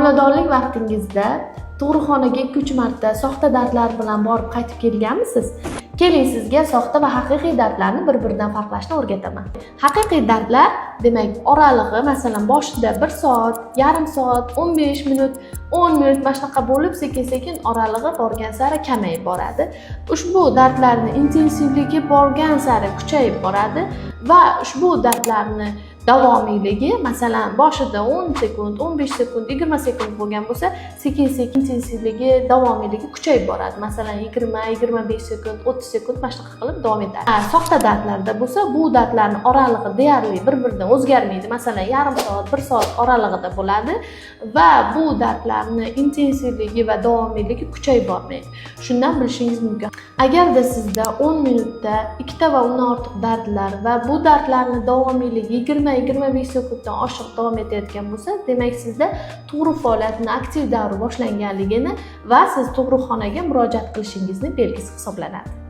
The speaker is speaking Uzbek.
Homiladorlik vaqtingizda tug'ruqxonaga 2-3 marta soxta dardlar bilan borib qaytib kelganmisiz? Keling, sizga soxta va haqiqiy dardlarni bir-biridan farqlashni o'rgataman. Haqiqiy dardlar, demak, oralig'i masalan boshida 1 soat, yarim soat, 15 minut, 10 minut mana shunaqa bo'lib, sekin-sekin oralig'i borgan sari kamayib boradi. Ushbu dardlarning intensivligi borgan sari kuchayib boradi va ushbu dardlarni davomiyligi masalan boshida 10 sekund, 15 sekund, 20 sekund bo'lgan bo'lsa, sekin-sekin intensivligi, davomiyligi kuchayib boradi. Masalan 20, 25 sekund, 30 sekund mana shunaqa qilib davom etadi. Soxta dardlarda bo'lsa, bu dardlarning oralig'i deyarli bir-biridan o'zgarmaydi. Masalan, yarim soat, 1 soat oralig'ida bo'ladi va bu dardlarning intensivligi va davomiyligi kuchayib bormaydi. Shundan bilishingiz mumkin. Agarda sizda 10 minutda 2 ta va undan ortiq dardlar va bu dardlarning davomiyligi 20-25 sekunddan oshiq davom etayotgan bo'lsa, demak sizda tug'ruq faoliyatining aktiv davri boshlanganligini va siz tug'ruqxonaga murojaat qilishingizni belgisi hisoblanadi.